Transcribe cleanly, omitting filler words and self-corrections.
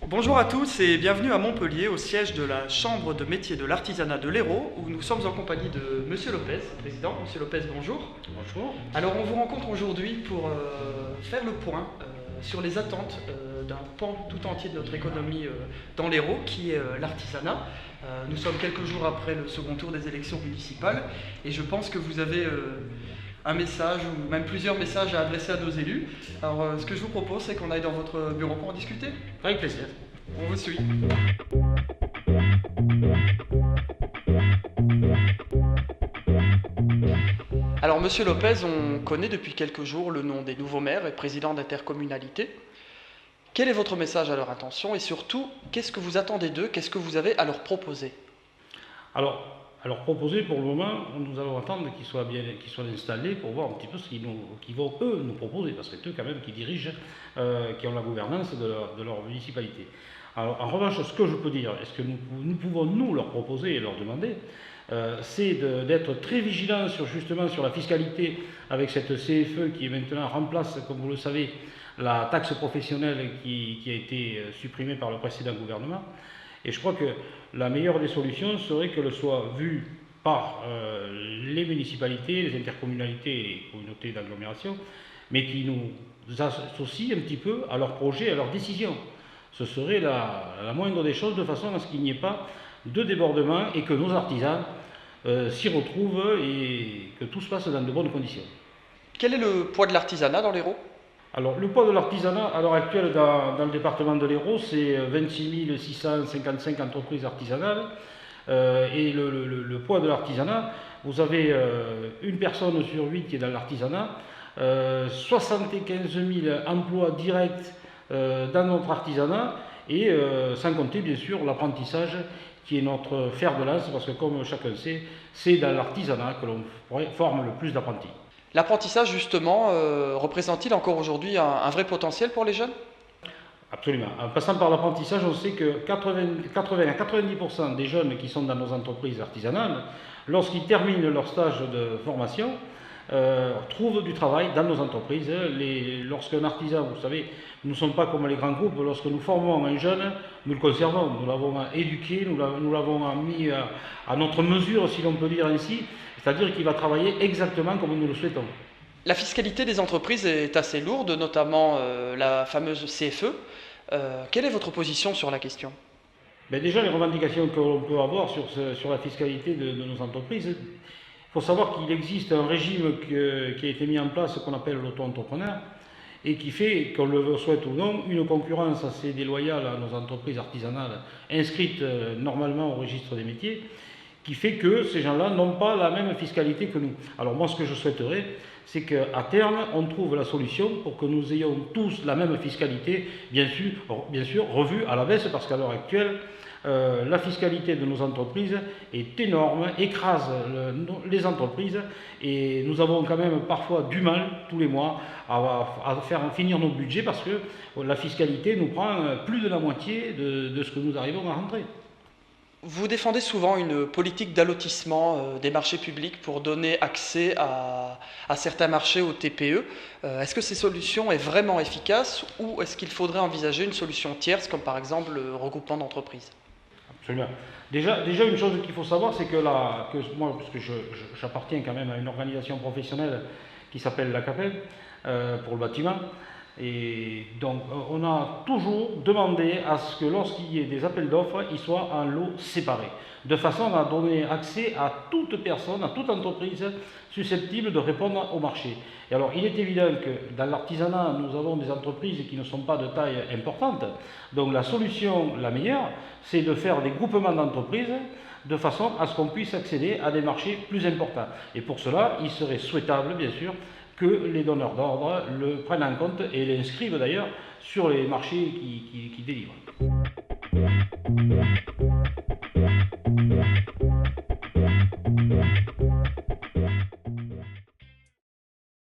Bonjour à tous et bienvenue à Montpellier, au siège de la Chambre de métiers de l'artisanat de l'Hérault, où nous sommes en compagnie de Monsieur Lopez, président. Monsieur Lopez, bonjour. Bonjour. Alors on vous rencontre aujourd'hui pour faire le point sur les attentes d'un pan tout entier de notre économie dans l'Hérault, qui est l'artisanat. Nous sommes quelques jours après le second tour des élections municipales et je pense que vous avez un message ou même plusieurs messages à adresser à nos élus. Alors ce que je vous propose, c'est qu'on aille dans votre bureau pour en discuter. Avec plaisir. On vous suit. Alors Monsieur Lopez, on connaît depuis quelques jours le nom des nouveaux maires et présidents d'intercommunalités. Quel est votre message à leur intention et surtout, qu'est-ce que vous attendez d'eux? Qu'est-ce que vous avez à leur proposer? Alors, à leur proposer, pour le moment, nous allons attendre qu'ils soient installés pour voir un petit peu ce qu'ils vont eux nous proposer, parce que c'est eux quand même qui dirigent, qui ont la gouvernance de leur municipalité. Alors, en revanche, ce que je peux dire, est-ce que nous pouvons nous leur proposer et leur demander, c'est d'être très vigilants justement sur la fiscalité avec cette CFE qui maintenant remplace, comme vous le savez, la taxe professionnelle qui a été supprimée par le précédent gouvernement. Et je crois que la meilleure des solutions serait qu'elle soit vue par les municipalités, les intercommunalités et les communautés d'agglomération, mais qui nous associent un petit peu à leurs projets, à leurs décisions. Ce serait la moindre des choses, de façon à ce qu'il n'y ait pas de débordement et que nos artisans s'y retrouvent et que tout se passe dans de bonnes conditions. Quel est le poids de l'artisanat dans l'Hérault? Alors, le poids de l'artisanat, à l'heure actuelle, dans le département de l'Hérault, c'est 26 655 entreprises artisanales. Et le poids de l'artisanat, vous avez une personne sur 8 qui est dans l'artisanat, 75 000 emplois directs dans notre artisanat, et sans compter, bien sûr, l'apprentissage, qui est notre fer de lance, parce que, comme chacun sait, c'est dans l'artisanat que l'on forme le plus d'apprentis. L'apprentissage, justement, représente-t-il encore aujourd'hui un vrai potentiel pour les jeunes? Absolument. En passant par l'apprentissage, on sait que 80 à 90% des jeunes qui sont dans nos entreprises artisanales, lorsqu'ils terminent leur stage de formation, trouvent du travail dans nos entreprises. Lorsqu'un artisan, vous savez, nous ne sommes pas comme les grands groupes, lorsque nous formons un jeune, nous le conservons, nous l'avons éduqué, nous l'avons mis à notre mesure, si l'on peut dire ainsi, c'est-à-dire qu'il va travailler exactement comme nous le souhaitons. La fiscalité des entreprises est assez lourde, notamment la fameuse CFE. Quelle est votre position sur la question? Déjà, les revendications que l'on peut avoir sur la fiscalité de nos entreprises, il faut savoir qu'il existe un régime qui a été mis en place, qu'on appelle l'auto-entrepreneur, et qui fait, qu'on le souhaite ou non, une concurrence assez déloyale à nos entreprises artisanales inscrites normalement au registre des métiers, qui fait que ces gens-là n'ont pas la même fiscalité que nous. Alors moi, ce que je souhaiterais, c'est qu'à terme, on trouve la solution pour que nous ayons tous la même fiscalité, bien sûr revue à la baisse, parce qu'à l'heure actuelle, la fiscalité de nos entreprises est énorme, écrase les entreprises, et nous avons quand même parfois du mal, tous les mois, à faire finir nos budgets, parce que la fiscalité nous prend plus de la moitié de ce que nous arrivons à rentrer. Vous défendez souvent une politique d'allotissement des marchés publics pour donner accès à certains marchés aux TPE. Est-ce que ces solutions sont vraiment efficaces ou est-ce qu'il faudrait envisager une solution tierce, comme par exemple le regroupement d'entreprises? Absolument. Déjà, une chose qu'il faut savoir, c'est que moi, parce que j'appartiens quand même à une organisation professionnelle qui s'appelle la CAPEL, pour le bâtiment, et donc on a toujours demandé à ce que lorsqu'il y ait des appels d'offres, ils soient en lots séparés, de façon à donner accès à toute personne, à toute entreprise susceptible de répondre au marché. Et alors, il est évident que dans l'artisanat, nous avons des entreprises qui ne sont pas de taille importante. Donc la solution la meilleure, c'est de faire des groupements d'entreprises de façon à ce qu'on puisse accéder à des marchés plus importants. Et pour cela, il serait souhaitable, bien sûr, que les donneurs d'ordre le prennent en compte et l'inscrivent d'ailleurs sur les marchés qui délivrent.